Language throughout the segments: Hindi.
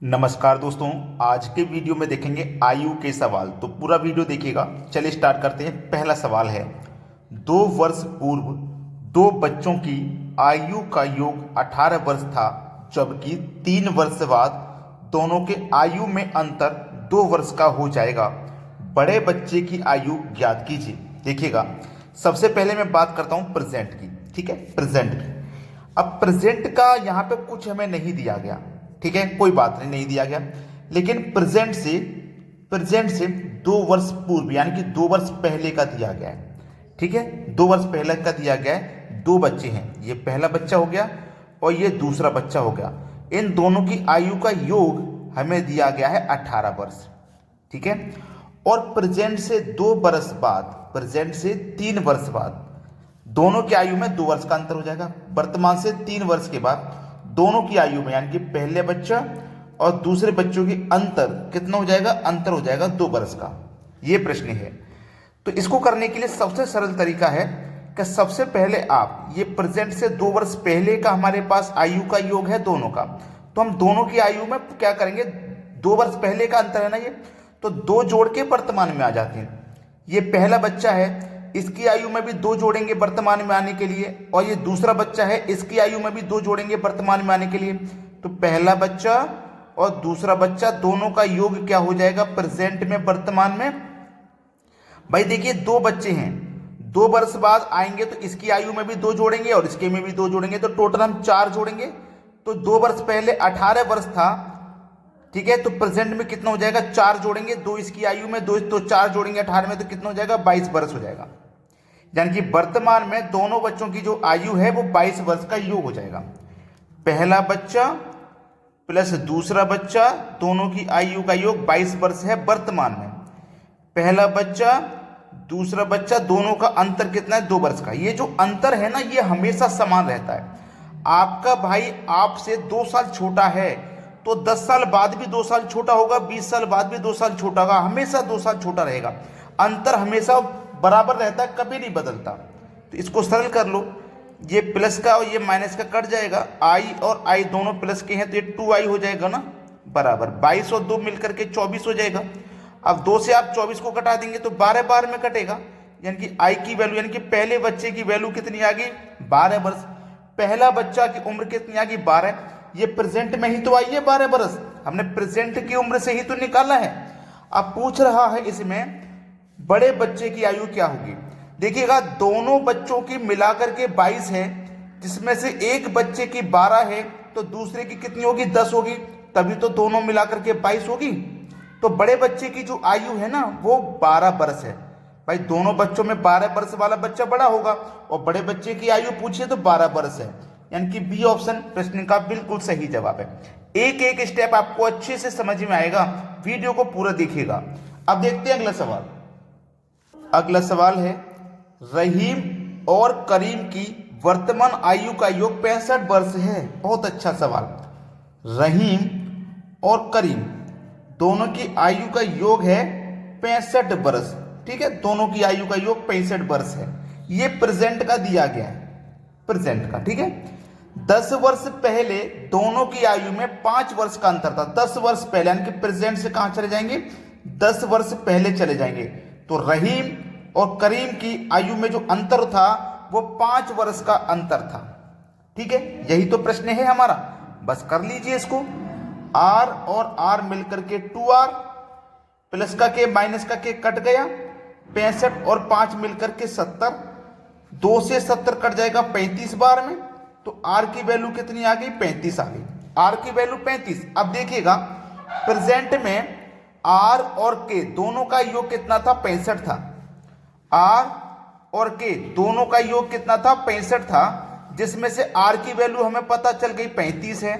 नमस्कार दोस्तों, आज के वीडियो में देखेंगे आयु के सवाल। तो पूरा वीडियो देखिएगा। चलिए स्टार्ट करते हैं। पहला सवाल है, 2 वर्ष पूर्व दो बच्चों की आयु का योग 18 वर्ष था, जबकि 3 वर्ष बाद दोनों के आयु में अंतर 2 वर्ष का हो जाएगा। बड़े बच्चे की आयु ज्ञात कीजिए। देखिएगा, सबसे पहले मैं बात करता हूं प्रेजेंट की। ठीक है, प्रेजेंट की। अब प्रेजेंट का यहाँ पे कुछ हमें नहीं दिया गया, ठीक है, कोई बात नहीं दिया गया। लेकिन प्रेजेंट से 2 वर्ष पूर्व यानी कि 2 वर्ष पहले का दिया गया है। ठीक है, 2 वर्ष पहले का दिया गया है। 2 बच्चे हैं, ये पहला बच्चा हो गया और ये दूसरा बच्चा हो गया। इन दोनों की आयु का योग हमें दिया गया है 18 वर्ष। ठीक है, और प्रेजेंट से 2 वर्ष बाद, प्रेजेंट से 3 वर्ष बाद दोनों की आयु में 2 वर्ष का अंतर हो जाएगा। वर्तमान से 3 वर्ष के बाद दोनों की आयु में यानी कि पहले बच्चा और दूसरे बच्चों की अंतर कितना हो जाएगा? अंतर हो जाएगा 2 वर्ष का। यह प्रश्न है। तो इसको करने के लिए सबसे सरल तरीका है कि सबसे पहले आप ये प्रेजेंट से 2 वर्ष पहले का हमारे पास आयु का योग है दोनों का, तो हम दोनों की आयु में क्या करेंगे? 2 वर्ष पहले का अंतर है ना ये, तो 2 जोड़ के वर्तमान में आ जाते हैं। ये पहला बच्चा है, इसकी आयु में भी 2 जोड़ेंगे वर्तमान में आने के लिए, और ये दूसरा बच्चा है, इसकी आयु में भी 2 जोड़ेंगे वर्तमान में आने के लिए। तो पहला बच्चा और दूसरा बच्चा दोनों का योग क्या हो जाएगा प्रेजेंट में वर्तमान में? भाई देखिए, 2 बच्चे हैं, 2 वर्ष बाद आएंगे तो इसकी आयु में भी 2 जोड़ेंगे और इसके में भी 2 जोड़ेंगे, तो टोटल हम 4 जोड़ेंगे। तो 2 वर्ष पहले 18 वर्ष था, ठीक है, तो प्रेजेंट में कितना हो जाएगा? 4 जोड़ेंगे, 2 इसकी आयु में, 2 तो 4 जोड़ेंगे 18 में, तो कितना हो जाएगा? 22 वर्ष हो जाएगा। यानी कि वर्तमान में दोनों बच्चों की जो आयु है वो 22 वर्ष का योग हो जाएगा। पहला बच्चा प्लस दूसरा बच्चा, दोनों की आयु का योग 22 वर्ष है वर्तमान में। पहला बच्चा दूसरा बच्चा, दोनों का अंतर कितना है? 2 वर्ष का। ये जो अंतर है ना, ये हमेशा समान रहता है। आपका भाई आपसे 2 साल छोटा है तो 10 साल बाद भी 2 साल छोटा होगा, 20 साल बाद भी 2 साल छोटा होगा, हमेशा 2 साल छोटा रहेगा। अंतर हमेशा बराबर रहता है, कभी नहीं बदलता। तो इसको सरल कर लो, ये प्लस का और ये माइनस का कट जाएगा। आई और आई दोनों प्लस के हैं तो ये 2i हो जाएगा ना, बराबर 22 और 2 मिलकर के 24 हो जाएगा। अब 2 से आप 24 को कटा देंगे तो 12 बार में कटेगा, यानी कि आई की वैल्यू यानी कि पहले बच्चे की वैल्यू कितनी आ गई? 12 वर्ष। पहला बच्चा की उम्र कितनी आ गई? 12। ये प्रेजेंट में ही तो आई है 12 वर्ष, हमने प्रेजेंट की उम्र से ही तो निकाला है। अब पूछ रहा है इसमें बड़े बच्चे की आयु क्या होगी। देखिएगा, दोनों बच्चों की मिलाकर के 22 है, जिसमें से एक बच्चे की 12 है तो दूसरे की कितनी होगी? 10 होगी, तभी तो दोनों मिलाकर के 22 होगी। तो बड़े बच्चे की जो आयु है ना वो 12 वर्ष है। भाई दोनों बच्चों में 12 वर्ष वाला बच्चा बड़ा होगा और बड़े बच्चे की आयु पूछिए तो 12 वर्ष है, यानी कि बी ऑप्शन प्रश्न का बिल्कुल सही जवाब है। एक एक स्टेप आपको अच्छे से समझ में आएगा, वीडियो को पूरा देखिएगा। अब देखते हैं अगला सवाल। अगला सवाल है, रहीम और करीम की वर्तमान आयु का योग 65 वर्ष है। बहुत अच्छा सवाल। रहीम और करीम दोनों की आयु का योग है 65 वर्ष। ठीक है, दोनों की आयु का योग 65 वर्ष है। ये प्रेजेंट का दिया गया है, प्रेजेंट का। ठीक है, 10 वर्ष पहले दोनों की आयु में 5 वर्ष का अंतर था। 10 वर्ष पहले यानी कि प्रेजेंट से कहां चले जाएंगे? 10 वर्ष पहले चले जाएंगे। तो रहीम और करीम की आयु में जो अंतर था वो 5 वर्ष का अंतर था। ठीक है, यही तो प्रश्न है हमारा। बस कर लीजिए इसको। r और r मिलकर के 2r, प्लस का के माइनस का के कट गया, 65 और 5 मिलकर के 70, 2 से 70 कट जाएगा 35 बार में, तो r की वैल्यू कितनी आ गई? 35 आ गई। r की वैल्यू 35। अब देखिएगा, प्रेजेंट में r और k दोनों का योग कितना था? 65 था। r और k दोनों का योग कितना था? 65 था, जिसमें से r की वैल्यू हमें पता चल गई 35 है,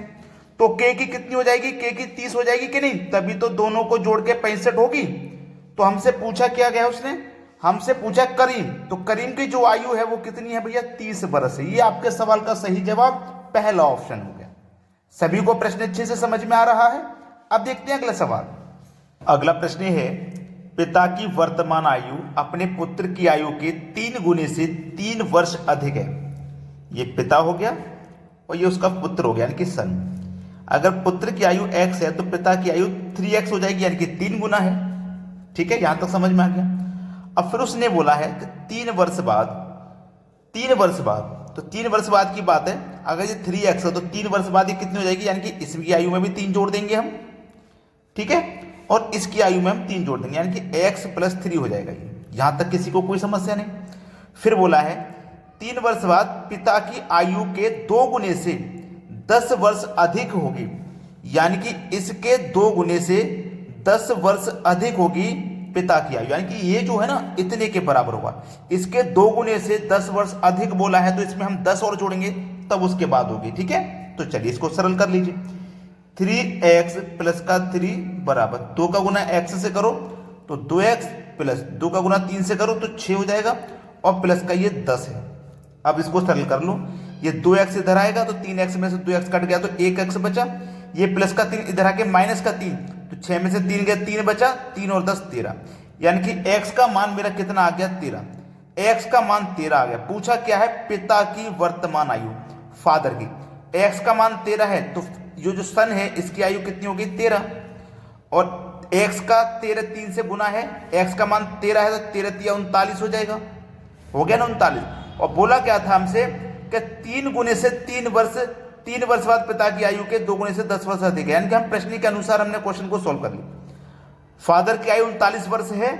तो k की कितनी हो जाएगी? k की 30 हो जाएगी कि नहीं? तभी तो दोनों को जोड़ के 65 होगी। तो हमसे पूछा क्या गया? उसने हमसे पूछा करीम, तो करीम की जो आयु है वो कितनी है भैया? 30 वर्ष है। ये आपके सवाल का सही जवाब पहला ऑप्शन हो गया। सभी को प्रश्न अच्छे से समझ में आ रहा है। अब देखते हैं अगला सवाल। अगला प्रश्न है, पिता की वर्तमान आयु अपने पुत्र की आयु के 3 गुने से 3 वर्ष अधिक है। ये पिता हो गया और ये उसका पुत्र हो गया, यानी कि सन। अगर पुत्र की आयु x है तो पिता की आयु 3x हो जाएगी, यानी कि 3 गुना है। ठीक है, यहां तक समझ में आ गया। अब फिर उसने बोला है कि 3 वर्ष बाद, 3 वर्ष बाद, तो 3 वर्ष बाद की बात है, अगर ये 3x है तो 3 वर्ष बाद ये कितनी हो जाएगी, यानी कि इसकी आयु में भी 3 जोड़ देंगे हम। ठीक है, और इसकी आयु में हम 3 जोड़ देंगे, यानी कि x + 3 हो जाएगा ये। यहां तक किसी को कोई समस्या नहीं। फिर बोला है 3 वर्ष बाद पिता की आयु के 2 गुने से 10 वर्ष अधिक होगी, यानी कि इसके 2 गुने से 10 वर्ष अधिक होगी पिता की आयु, यानी कि ये जो है ना इतने के बराबर होगा। इसके 2 गुने से 10 वर्ष अधिक बोला है तो इसमें हम 10 और जोड़ेंगे तब उसके बाद होगी। ठीक है, तो चलिए इसको सरल कर लीजिए। 3x + का 3 बराबर 2 का गुना x से करो तो 2x प्लस 2 का गुना 3 से करो तो 6 हो जाएगा, और प्लस का ये 10 है। अब इसको सरल कर लो, ये 2x इधर आएगा तो 3x में से 2x कट गया तो 1x बचा, ये प्लस का 3 इधर आके माइनस का 3 तो 6 में से 3 गया 3 बचा, 3 और 10 13, यानी कि x का मान मेरा कितना आ गया 13। x का मान 13 आ गया। पूछा क्या है, पिता की वर्तमान आयु, फादर की। x का मान 13 है तो ये जो सन है इसकी आयु कितनी होगी 13, और x का 13 3 से गुना है, x का मान 13 है तो 13 × 39 हो जाएगा, हो गया ना 39। और बोला क्या था हमसे कि 3 गुने से 3 वर्ष बाद पिता की आयु के 2 गुने से 10 वर्ष अधिक है, यानी कि हम प्रश्न के अनुसार हमने क्वेश्चन को सोल्व कर लिया। फादर की आयु 39 वर्ष है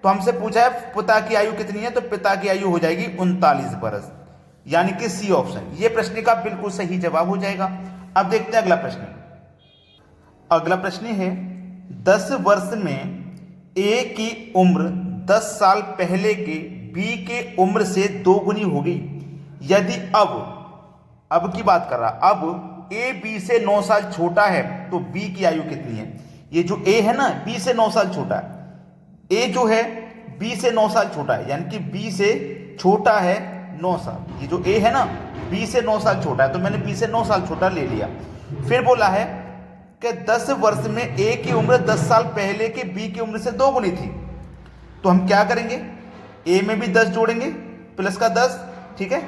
तो हमसे पूछा है पिता की आयु कितनी है, तो पिता की आयु हो जाएगी 39 वर्ष, यानी कि सी ऑप्शन ये प्रश्न का बिल्कुल सही जवाब हो जाएगा। अब देखते हैं अगला प्रश्न। अगला प्रश्न है 10 वर्ष में a की उम्र 10 साल पहले के b के उम्र से 2 गुनी होगी यदि अब की बात कर रहा, अब a b से 9 साल छोटा है तो b की आयु कितनी है। ये जो a है ना b से 9 साल छोटा है, a जो है b से 9 साल छोटा है, यानी कि b से छोटा है 9 साल। ये जो a है ना b से 9 साल छोटा है तो मैंने b से 9 साल छोटा ले लिया। फिर बोला है कि 10 वर्ष में a की उम्र 10 साल पहले के b की उम्र से 2 गुनी थी, तो हम क्या करेंगे, a में भी 10 जोड़ेंगे प्लस का 10, ठीक है,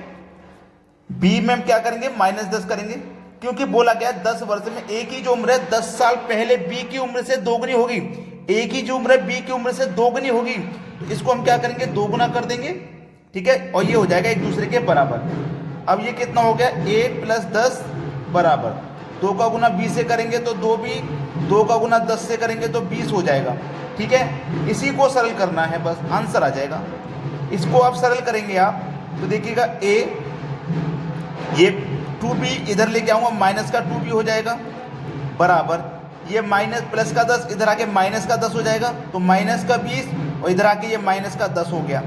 b में हम क्या करेंगे -10 करेंगे, क्योंकि बोला गया 10 वर्ष में a की जो उम्र है 10 साल पहले b की उम्र से 2 गुनी होगी, a की जो उम्र है b की उम्र से 2 गुनी होगी, तो इसको हम क्या करेंगे 2 गुना कर देंगे, ठीक है, और ये हो जाएगा एक दूसरे के बराबर। अब ये कितना हो गया a + 10 बराबर 2 का गुना 20 से करेंगे तो 2 का गुना 10 से करेंगे तो 20 हो जाएगा। ठीक है, इसी को सरल करना है, बस आंसर आ जाएगा। इसको आप सरल करेंगे आप तो देखिएगा a, ये 2b इधर लेके आऊंगा माइनस का 2b हो जाएगा बराबर, ये माइनस प्लस का 10 इधर आके माइनस का 10 हो जाएगा तो माइनस का 20, और इधर आके ये माइनस का 10 हो गया,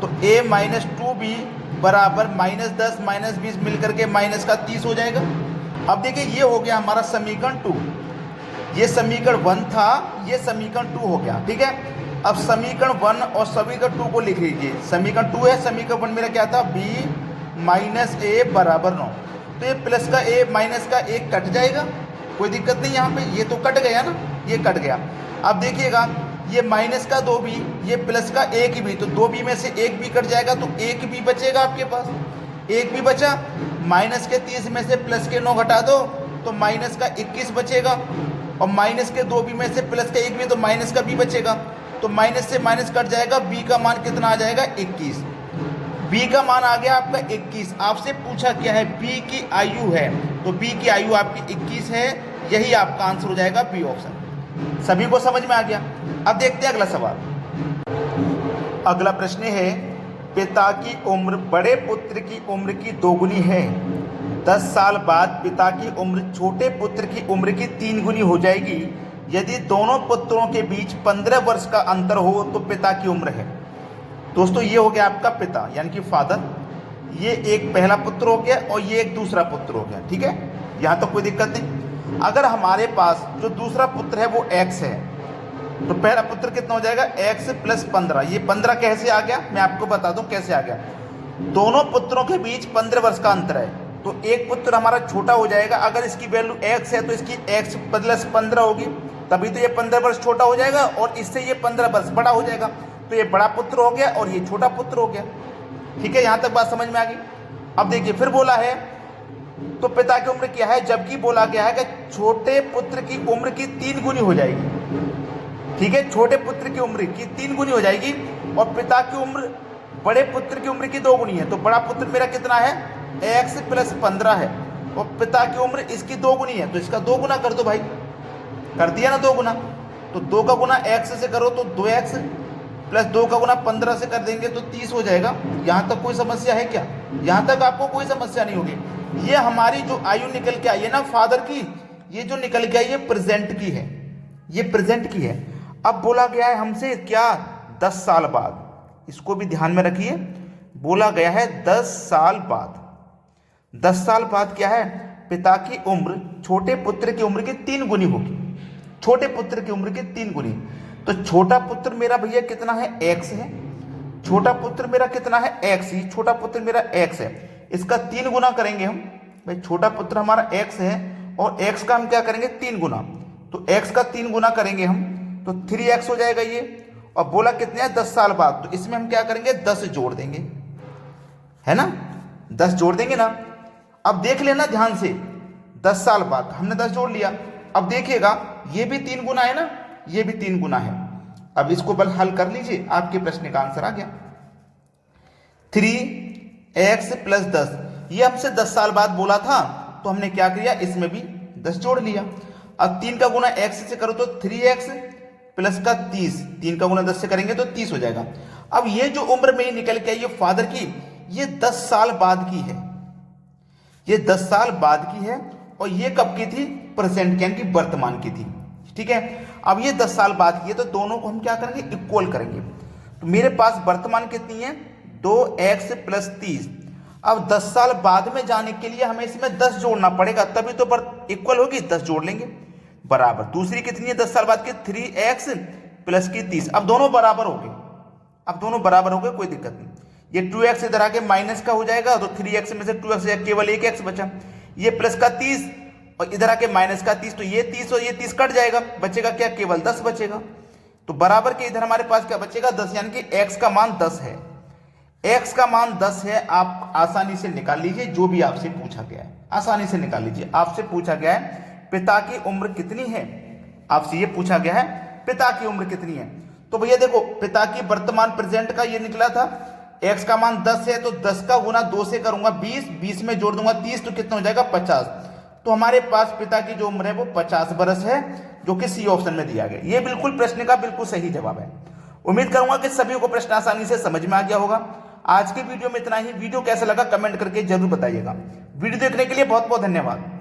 तो a - 2b बराबर -10 -20 मिलकर के माइनस का 30 हो जाएगा। अब देखिए ये हो गया हमारा समीकरण 2, ये समीकरण 1 था, ये समीकरण 2 हो गया। ठीक है, अब समीकरण 1 और समीकरण 2 को लिख लीजिए। समीकरण 2 है, समीकरण 1 मेरा क्या था b - a बराबर 9, तो ये प्लस का a माइनस का 1 कट जाएगा, कोई दिक्कत नहीं, यहाँ पे ये तो कट गया ना, ये कट गया। अब देखिएगा ये माइनस का 2b, ये प्लस का 1b, तो 2b में से 1b कट जाएगा तो 1b बचेगा आपके पास, 1b बचा, माइनस के 30 में से प्लस के 9 घटा दो तो माइनस का 21 बचेगा, और माइनस के 2b में से प्लस का 1b तो माइनस का b बचेगा, तो माइनस से माइनस कट जाएगा, b का मान कितना आ जाएगा 21, b का मान आ गया आपका 21। आपसे पूछा क्या है, b की आयु है, तो b की आयु आपकी 21 है, यही आपका आंसर हो जाएगा बी ऑप्शन। सभी को समझ में आ गया। अब देखते हैं अगला सवाल। अगला प्रश्न है पिता की उम्र बड़े पुत्र की उम्र की 2 गुनी है, 10 साल बाद पिता की उम्र छोटे पुत्र की उम्र की 3 गुनी हो जाएगी यदि दोनों पुत्रों के बीच 15 वर्ष का अंतर हो तो पिता की उम्र है। दोस्तों ये हो गया आपका पिता यानी कि फादर, ये एक पहला पुत्र हो गया और ये एक दूसरा पुत्र हो गया। ठीक है, यहाँ तो कोई दिक्कत नहीं। अगर हमारे पास जो दूसरा पुत्र है वो x है तो पहला पुत्र कितना हो जाएगा x + 15, ये 15 कैसे आ गया मैं आपको बता दूं कैसे आ गया। दोनों पुत्रों के बीच 15 वर्ष का अंतर है तो एक पुत्र हमारा छोटा हो जाएगा, अगर इसकी वैल्यू x है तो इसकी x + 15 होगी, तभी तो ये 15 वर्ष छोटा हो जाएगा और इससे ये 15 वर्ष बड़ा हो जाएगा, तो ये बड़ा पुत्र हो गया और ये छोटा पुत्र हो गया। ठीक है, यहाँ तक बात समझ में आ गई। अब देखिए फिर बोला है तो पिता की उम्र क्या है, जबकि बोला गया है कि छोटे पुत्र की उम्र की 3 गुनी हो जाएगी। ठीक है, छोटे पुत्र की उम्र की 3 गुनी हो जाएगी और पिता की उम्र बड़े पुत्र की उम्र की 2 गुनी है। तो बड़ा पुत्र मेरा कितना है, x + 15 है और पिता की उम्र इसकी 2 गुनी है, तो इसका 2 गुना कर दो भाई। कर दिया ना 2 गुना, तो 2 का गुना x से करो तो 2x + 2 का गुना 15 से कर देंगे तो 30 हो जाएगा। यहाँ तक कोई समस्या है क्या? यहाँ तक आपको कोई समस्या नहीं होगी। ये हमारी जो आयु निकल के आई है ना फादर की, ये जो निकल के आई ये प्रेजेंट की है, ये प्रेजेंट की है। अब बोला गया है हमसे क्या, 10 साल बाद, इसको भी ध्यान में रखिए, बोला गया है 10 साल बाद। 10 साल बाद क्या है, पिता की उम्र छोटे पुत्र की उम्र की 3 गुनी होगी, छोटे पुत्र की उम्र की 3 गुनी। तो छोटा पुत्र मेरा भैया कितना है, x है, छोटा पुत्र मेरा कितना है, x ही, छोटा पुत्र मेरा x है, इसका 3 गुना करेंगे हम भाई। छोटा पुत्र हमारा x है और x का हम क्या करेंगे 3 गुना, तो x का 3 गुना करेंगे हम तो 3x हो जाएगा ये। और बोला कितने हैं, 10 साल बाद, तो इसमें हम क्या करेंगे 10 जोड़ देंगे, है ना, 10 जोड़ देंगे ना। अब देख लेना ध्यान से, 10 साल बाद हमने 10 जोड़ लिया। अब देखिएगा ये भी 3 गुना है ना, ये भी 3 गुना है। अब इसको बल हल कर लीजिए, आपके प्रश्न का आंसर आ गया 3x + 10। ये हमसे 10 साल बाद बोला था, तो हमने क्या किया, इसमें भी 10 जोड़ लिया। अब 3 का गुना x से करो तो 3x + का 30, 3 का गुना 10 से करेंगे तो 30 हो जाएगा। अब ये जो उम्र में निकल के आई ये फादर की, ये 10 साल बाद की है, ये 10 साल बाद की है और ये कब की थी, प्रेजेंट की, यानी कि वर्तमान की थी। ठीक है, अब ये 10 साल बाद की है तो दोनों को हम क्या करेंगे, इक्वल करेंगे। तो मेरे पास वर्तमान कितनी है, 2x + 30। अब 10 साल बाद में जाने के लिए हमें इसमें 10 जोड़ना पड़ेगा, तभी तो इक्वल होगी, 10 जोड़ लेंगे बराबर। दूसरी कितनी है 10 साल बाद की, 3x + की 30। अब दोनों बराबर हो गए, अब दोनों बराबर हो गए, कोई दिक्कत नहीं। ये 2x इधर आके माइनस का हो जाएगा तो 3x में से 2x केवल एक x बचा, ये प्लस का 30 और इधर आके माइनस का 30, तो ये 30 और ये 30 कट जाएगा, बचेगा क्या, केवल 10 बचेगा। तो बराबर के इधर हमारे पास क्या बचेगा, 10, यानी कि x का मान 10 है, x का मान 10 है। आप आसानी से निकाल लीजिए, जो भी आपसे पूछा गया है आसानी से निकाल लीजिए। आपसे पूछा गया है पिता की उम्र कितनी है, आपसे ये पूछा गया है पिता की उम्र कितनी है। तो भैया देखो पिता की वर्तमान प्रेजेंट का ये निकला था, x का मान 10 है तो 10 का गुना 2 से करूंगा 20, 20 में जोड़ दूंगा 30, तो कितना हो जाएगा 50। तो हमारे पास पिता की जो उम्र है वो 50 बरस है, जो कि सी ऑप्शन में दिया गया। ये बिल्कुल प्रश्न का बिल्कुल सही जवाब है। उम्मीद करूंगा कि सभी को प्रश्न आसानी से समझ में आ गया होगा। आज की वीडियो में इतना ही। वीडियो कैसा लगा कमेंट करके जरूर बताइएगा। वीडियो देखने के लिए बहुत बहुत धन्यवाद।